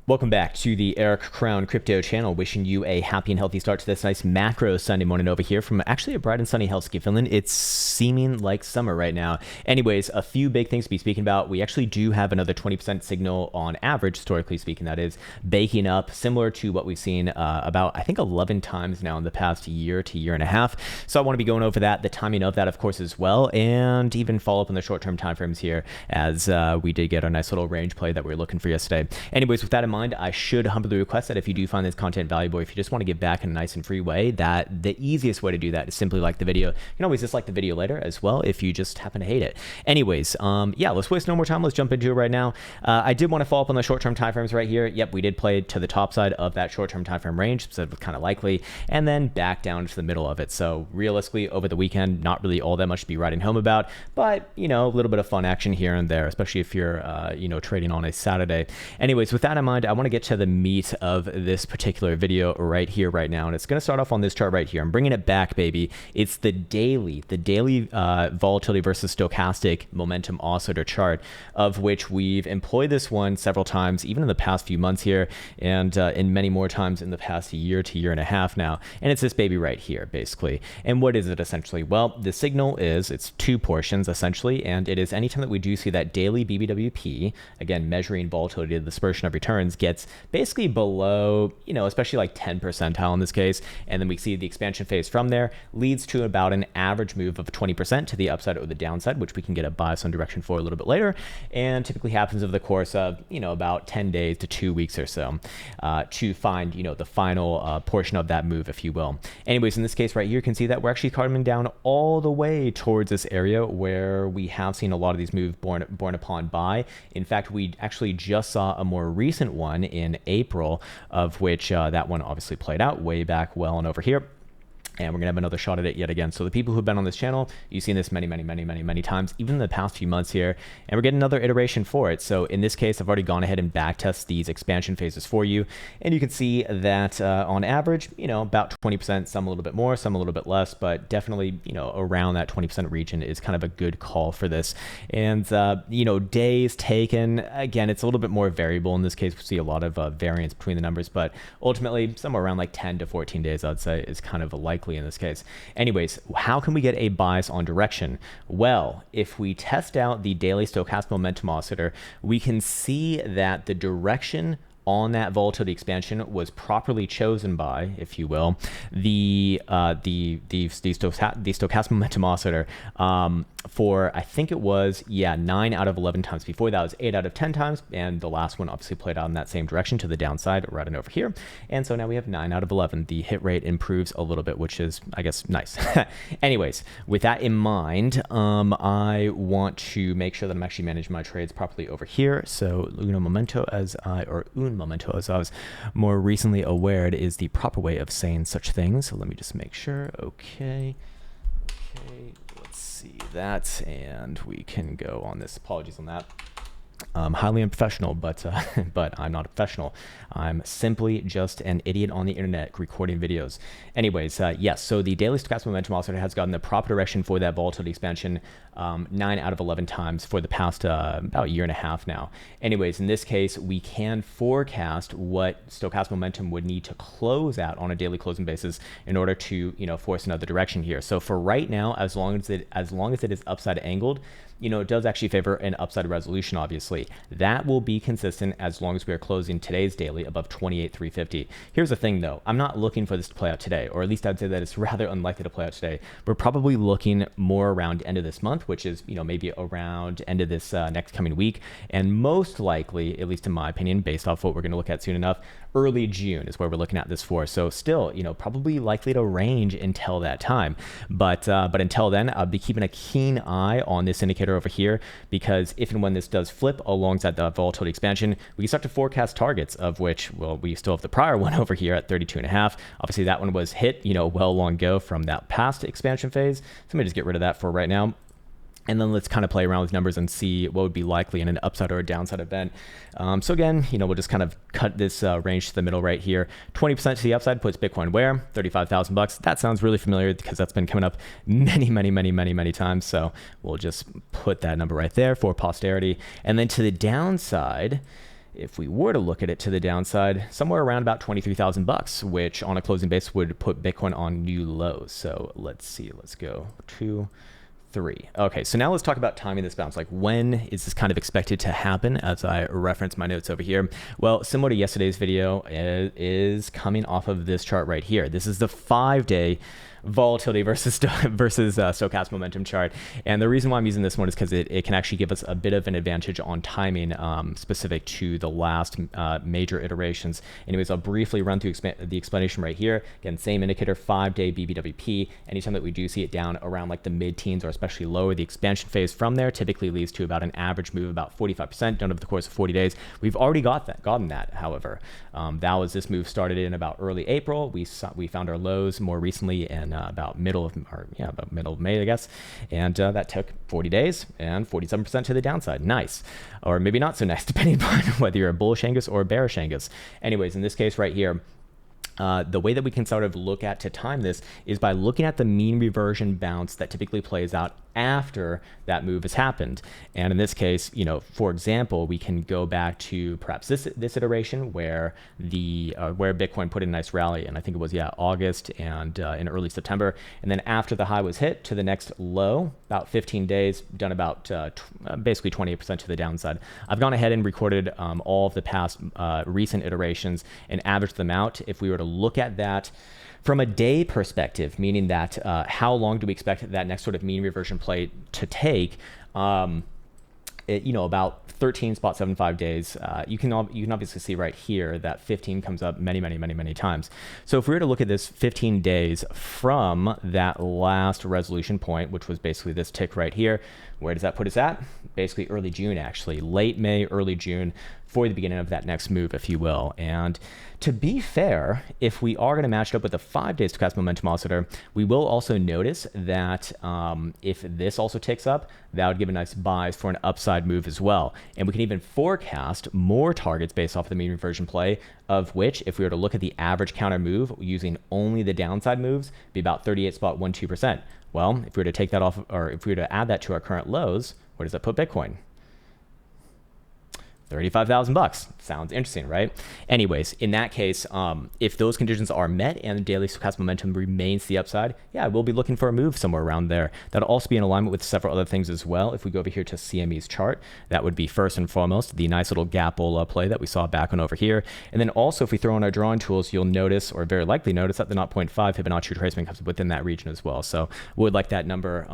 Welcome back to the Eric Krown Crypto channel. Wishing you a happy and healthy start to this nice macro Sunday morning over here from actually a bright and sunny Helsinki, Finland. It's seeming like summer right now. Anyways, a few big things to be speaking about. We actually do have another 20% signal on average, historically speaking, that is baking up, similar to what we've seen about, I think, 11 times now in the past year to year and a half. So I want to be going over that, the timing of that, of course, as well, and even follow up on the short-term timeframes here as we did get our nice little range play that we were looking for yesterday. Anyways, with that in mind, I should humbly request that if you do find this content valuable, if you just want to give back in a nice and free way, that the easiest way to do that is simply like the video. You can always dislike the video later as well if you just happen to hate it. Anyways, yeah, let's waste no more time. Let's jump into it right now. I did want to follow up on the short-term timeframes right here. Yep, we did play to the top side of that short-term timeframe range, so it was kind of likely, and then back down to the middle of it. So realistically, over the weekend, not really all that much to be writing home about, but you know, a little bit of fun action here and there, especially if you're you know, trading on a Saturday. Anyways, with that in mind, I want to get to the meat of this particular video right here, right now. And it's going to start off on this chart right here. I'm bringing it back, baby. It's the daily volatility versus stochastic momentum oscillator chart, of which we've employed this one several times, even in the past few months here, and in many more times in the past year to year and a half now. And it's this baby right here, basically. And what is it essentially? Well, the signal is, it's two portions essentially, and it is anytime that we do see that daily BBWP, again, measuring volatility, the dispersion of returns, gets basically below, you know, especially like 10 percentile in this case, and then we see the expansion phase from there leads to about an average move of 20% to the upside or the downside, which we can get a bias on direction for a little bit later, and typically happens over the course of, you know, about 10 days to 2 weeks or so to find, you know, the final portion of that move, if you will. Anyways, in this case right here, you can see that we're actually coming down all the way towards this area where we have seen a lot of these moves born upon by. In fact, we actually just saw a more recent one in April, of which that one obviously played out way back well and over here. And we're gonna have another shot at it yet again. So the people who've been on this channel, you've seen this many times, even in the past few months here, and we're getting another iteration for it. So in this case, I've already gone ahead and back test these expansion phases for you. And you can see that on average, you know, about 20%, some a little bit more, some a little bit less, but definitely, you know, around that 20% region is kind of a good call for this. And, you know, days taken, again, it's a little bit more variable. In this case, we see a lot of variance between the numbers, but ultimately somewhere around like 10 to 14 days, I'd say, is kind of likely in this case. Anyways, how can we get a bias on direction? Well, if we test out the daily stochastic momentum oscillator, we can see that the direction on that volatility expansion was properly chosen by, if you will, the stochastic momentum oscillator for, I think it was, yeah, 9 out of 11 times. Before that was 8 out of 10 times, and the last one obviously played out in that same direction to the downside right on over here. And so now we have 9 out of 11. The hit rate improves a little bit, which is, I guess, nice. Anyways, with that in mind, I want to make sure that I'm actually managing my trades properly over here. So un momento, as I was more recently aware, it is the proper way of saying such things. So let me just make sure. Okay, let's see that, and we can go on this. Apologies on that. Highly unprofessional, but I'm not a professional. I'm simply just an idiot on the internet recording videos. Anyways, yes, so the daily stochastic momentum oscillator has gotten the proper direction for that volatility expansion 9 out of 11 times for the past about a year and a half now. Anyways, in this case, we can forecast what stochastic momentum would need to close at on a daily closing basis in order to, you know, force another direction here. So for right now, as long as it is upside angled, you know, it does actually favor an upside resolution, obviously. That will be consistent as long as we are closing today's daily above 28,350. Here's the thing, though. I'm not looking for this to play out today, or at least I'd say that it's rather unlikely to play out today. We're probably looking more around end of this month, which is, you know, maybe around end of this next coming week. And most likely, at least in my opinion, based off what we're going to look at soon enough, early June is where we're looking at this for. So still, you know, probably likely to range until that time. But until then, I'll be keeping a keen eye on this indicator over here, because if and when this does flip alongside the volatility expansion, we can start to forecast targets, of which, well, we still have the prior one over here at 32.5. Obviously that one was hit, you know, well long ago from that past expansion phase. So let me just get rid of that for right now. And then let's kind of play around with numbers and see what would be likely in an upside or a downside event. So again, you know, we'll just kind of cut this range to the middle right here. 20% to the upside puts Bitcoin where? 35,000 bucks. That sounds really familiar because that's been coming up many times. So we'll just put that number right there for posterity. And then to the downside, if we were to look at it to the downside, somewhere around about 23,000 bucks, which on a closing base would put Bitcoin on new lows. So let's see, let's go 2, 3. Okay, so now let's talk about timing this bounce. Like, when is this kind of expected to happen? As I reference my notes over here, well, similar to yesterday's video, it is coming off of this chart right here. This is the 5-day volatility versus stochastic momentum chart. And the reason why I'm using this one is because it can actually give us a bit of an advantage on timing specific to the last major iterations. Anyways, I'll briefly run through the explanation right here. Again, same indicator, 5-day BBWP. Anytime that we do see it down around like the mid-teens or especially lower, the expansion phase from there typically leads to about an average move of about 45% done over the course of 40 days. We've already gotten that, however. This move started in about early April. We found our lows more recently in about middle of May, I guess, and that took 40 days and 47% to the downside. Nice, or maybe not so nice, depending on whether you're a bullish Angus or a bearish Angus. Anyways, in this case right here, the way that we can sort of look at to time this is by looking at the mean reversion bounce that typically plays out after that move has happened. And in this case, for example, we can go back to perhaps this iteration where where Bitcoin put in a nice rally, and I think it was August and in early September, and then after the high was hit to the next low, about 15 days, done about basically 28% to the downside. I've gone ahead and recorded all of the past recent iterations and averaged them out. If we were to look at that from a day perspective, meaning that how long do we expect that next sort of mean reversion play to take? About 13.75 days. You can obviously see right here that 15 comes up many times. So if we were to look at this 15 days from that last resolution point, which was basically this tick right here, where does that put us at? Basically early June, actually, late May, early June, for the beginning of that next move, if you will. And to be fair, if we are going to match it up with a 5-day stochastic momentum oscillator, we will also notice that if this also takes up, that would give a nice bias for an upside move as well. And we can even forecast more targets based off of the mean reversion play, of which, if we were to look at the average counter move using only the downside moves, be about 38.12%. Well, if we were to take that off, or if we were to add that to our current lows, where does that put Bitcoin? 35,000 bucks. Sounds interesting, right? Anyways, in that case, if those conditions are met and the daily stochastic momentum remains to the upside, we'll be looking for a move somewhere around there. That'll also be in alignment with several other things as well. If we go over here to CME's chart, that would be first and foremost the nice little gap bull play that we saw back on over here. And then also, if we throw in our drawing tools, you'll notice, or very likely notice, that the 0.5 Fibonacci retracement comes within that region as well. So would like that number,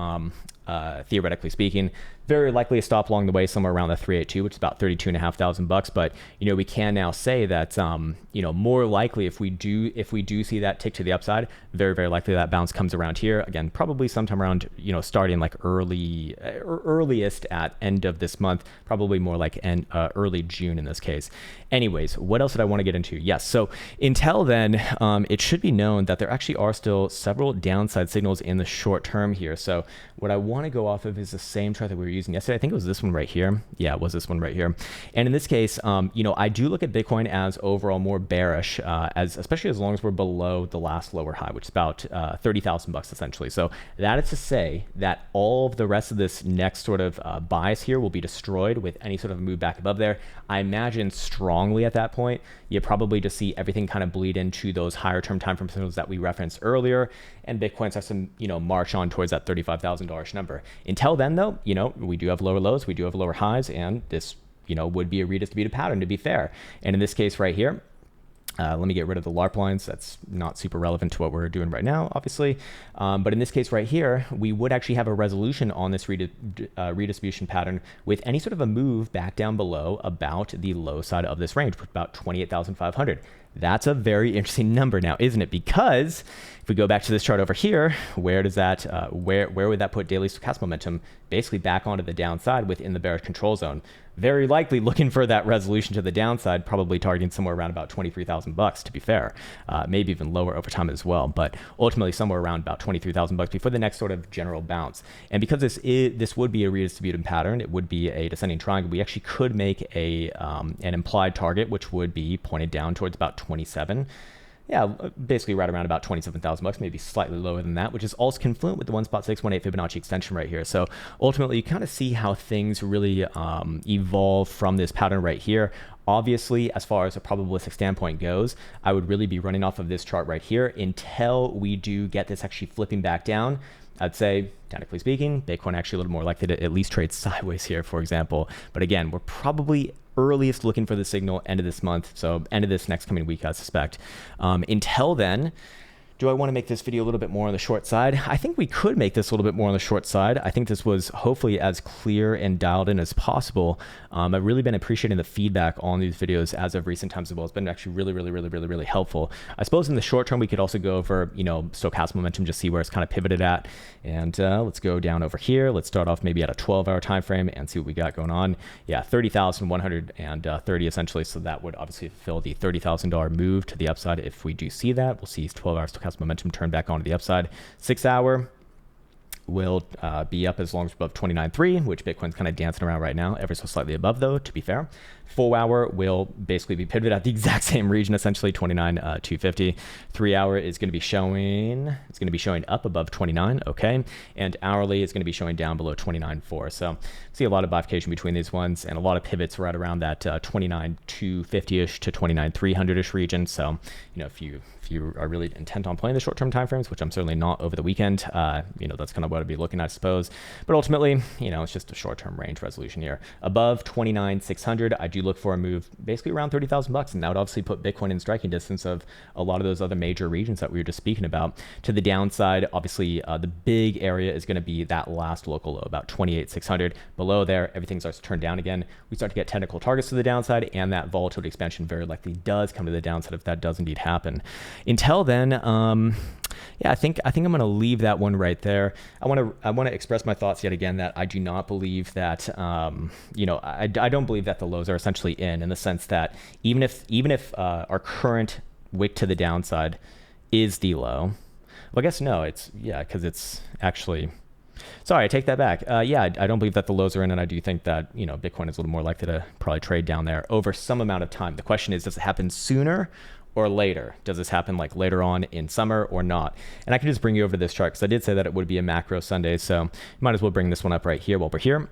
theoretically speaking, very likely a stop along the way somewhere around the 382, which is about 32,500 bucks. But we can now say that more likely if we do see that tick to the upside, very likely that bounce comes around here again, probably sometime around starting like earliest at end of this month, probably more like early June in this case. Anyways, what else did I want to get into? Yes, so until then, it should be known that there actually are still several downside signals in the short term here. So what I want to go off of is the same chart that we were using yesterday. I think it was this one right here. Yeah, it was this one right here. And in this case, I do look at Bitcoin as overall more bearish, especially as long as we're below the last lower high, which is about 30,000 bucks essentially. So that is to say that all of the rest of this next sort of bias here will be destroyed with any sort of move back above there. I imagine strongly at that point, you probably just see everything kind of bleed into those higher term time frame signals that we referenced earlier, and Bitcoin starts to march on towards that $35,000 number. Until then, though, we do have lower lows, we do have lower highs, and this would be a redistributed pattern, to be fair. And in this case right here, let me get rid of the LARP lines. That's not super relevant to what we're doing right now, obviously. But in this case right here, we would actually have a resolution on this redistribution pattern with any sort of a move back down below about the low side of this range, about 28,500. That's a very interesting number now, isn't it? Because if we go back to this chart over here, where does that, where would that put daily stochastic momentum? Basically back onto the downside within the bearish control zone. Very likely looking for that resolution to the downside, probably targeting somewhere around about 23,000 bucks, to be fair. Maybe even lower over time as well, but ultimately somewhere around about 23,000 bucks before the next sort of general bounce. And because this would be a redistributed pattern, it would be a descending triangle, we actually could make an implied target, which would be pointed down towards about 27. Yeah, basically right around about 27,000 bucks, maybe slightly lower than that, which is also confluent with the 1.618 Fibonacci extension right here. So ultimately, you kind of see how things really evolve from this pattern right here. Obviously, as far as a probabilistic standpoint goes, I would really be running off of this chart right here until we do get this actually flipping back down. I'd say, technically speaking, Bitcoin actually a little more likely to at least trade sideways here, for example. But again, we're probably earliest looking for the signal end of this month, so end of this next coming week, I suspect. Until then, do I want to make this video a little bit more on the short side? I think we could make this a little bit more on the short side. I think this was hopefully as clear and dialed in as possible. I've really been appreciating the feedback on these videos as of recent times as well. It's been actually really helpful. I suppose in the short term, we could also go over, stochastic momentum, just see where it's kind of pivoted at. And let's go down over here. Let's start off maybe at a 12-hour time frame and see what we got going on. Yeah, 30,130 essentially. So that would obviously fulfill the $30,000 move to the upside. If we do see that, we'll see 12-hour stochastic momentum turn back onto the upside. 6-hour will be up as long as above 29.3, which Bitcoin's kind of dancing around right now, ever so slightly above though, to be fair. 4-hour will basically be pivoted at the exact same region, essentially 29,250. 3-hour is going to be showing up above 29, okay, and hourly is going to be showing down below 29.4. So see a lot of bifurcation between these ones and a lot of pivots right around that 29,250ish to 29,300ish region. So if you are really intent on playing the short-term timeframes, which I'm certainly not over the weekend, that's kind of what I'd be looking at, I suppose. But ultimately, it's just a short-term range resolution here. Above 29,600, I do look for a move basically around 30,000 bucks, and that would obviously put Bitcoin in striking distance of a lot of those other major regions that we were just speaking about. To the downside, obviously, the big area is going to be that last local low, about 28,600. Below there, everything starts to turn down again. We start to get technical targets to the downside, and that volatility expansion very likely does come to the downside if that does indeed happen. Until then, I think I'm going to leave that one right there. I want to express my thoughts yet again that I do not believe that I don't believe that the lows are essentially in the sense that even if our current wick to the downside is the low, well, I guess no, because it's actually. Sorry, I take that back. I don't believe that the lows are in, and I do think that Bitcoin is a little more likely to probably trade down there over some amount of time. The question is, does it happen sooner or later? Does this happen like later on in summer or not? And I can just bring you over to this chart because I did say that it would be a macro Sunday, so might as well bring this one up right here while we're here.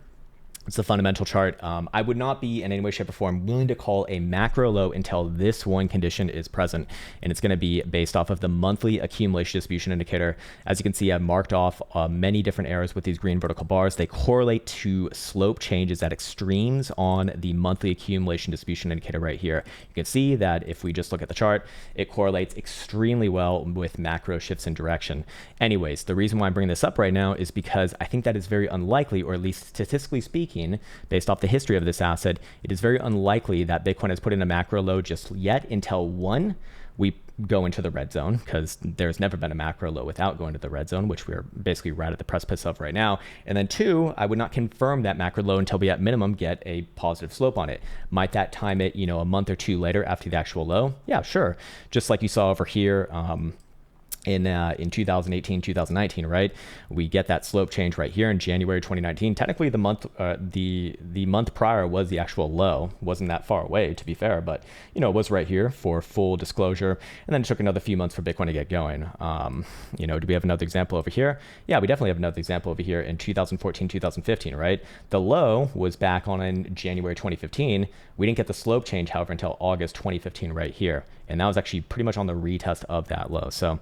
It's a fundamental chart. I would not be in any way, shape, or form willing to call a macro low until this one condition is present. And it's going to be based off of the monthly accumulation distribution indicator. As you can see, I've marked off many different areas with these green vertical bars. They correlate to slope changes at extremes on the monthly accumulation distribution indicator right here. You can see that if we just look at the chart, it correlates extremely well with macro shifts in direction. Anyways, the reason why I'm bringing this up right now is because I think that is very unlikely, or at least statistically speaking, based off the history of this asset, it is very unlikely that Bitcoin has put in a macro low just yet until one, we go into the red zone, because there's never been a macro low without going to the red zone, which we're basically right at the precipice of right now. And then two, I would not confirm that macro low until we at minimum get a positive slope on it. Might that time it, a month or two later after the actual low? Yeah, sure. Just like you saw over here, in 2018, 2019, right? We get that slope change right here in January 2019. Technically, the month prior was the actual low. Wasn't that far away, to be fair, but it was right here for full disclosure. And then it took another few months for Bitcoin to get going. Do we have another example over here? Yeah, we definitely have another example over here in 2014, 2015, right? The low was back on in January 2015. We didn't get the slope change, however, until August 2015 right here. And that was actually pretty much on the retest of that low. So,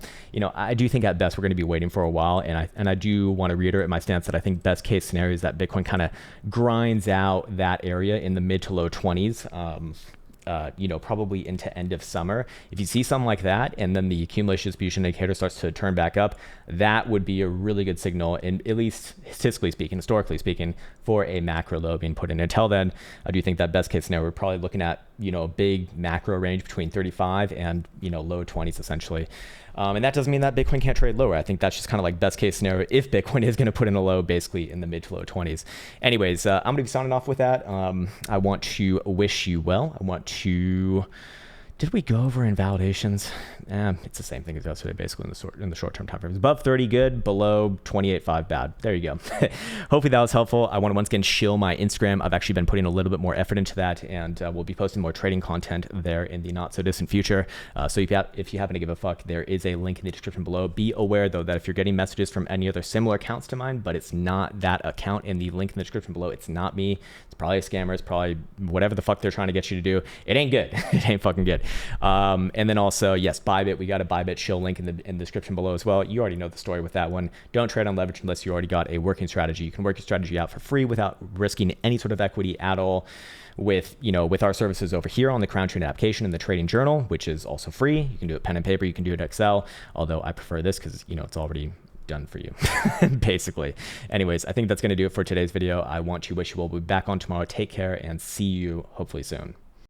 I do think at best we're going to be waiting for a while. And I do want to reiterate my stance that I think best case scenario is that Bitcoin kind of grinds out that area in the mid to low 20s. Probably into end of summer. If you see something like that, and then the accumulation distribution indicator starts to turn back up, that would be a really good signal, and at least statistically speaking, historically speaking, for a macro low being put in. Until then, I do think that best case scenario, we're probably looking at, a big macro range between 35 and, low 20s essentially. And that doesn't mean that Bitcoin can't trade lower. I think that's just kind of like best case scenario if Bitcoin is going to put in a low basically in the mid to low 20s. Anyways, I'm going to be signing off with that. I want to wish you well. I want to Did we go over invalidations? It's the same thing as yesterday, basically in the short-term time frames. Above 30, good. Below 28.5, bad. There you go. Hopefully that was helpful. I want to once again shill my Instagram. I've actually been putting a little bit more effort into that, and we'll be posting more trading content there in the not so distant future. So if you happen to give a fuck, there is a link in the description below. Be aware though that if you're getting messages from any other similar accounts to mine, but it's not that account in the link in the description below, it's not me. It's probably a scammer. It's probably whatever the fuck they're trying to get you to do. It ain't good. It ain't fucking good. And then also, yes, Bybit. We got a Bybit shill link in the description below as well. You already know the story with that one. Don't trade on leverage unless you already got a working strategy. You can work your strategy out for free without risking any sort of equity at all with our services over here on the Krown trading application and the trading journal, which is also free. You can do it pen and paper. You can do it Excel, although I prefer this because, it's already done for you, basically. Anyways, I think that's going to do it for today's video. I want to wish you all will be back on tomorrow. Take care and see you hopefully soon.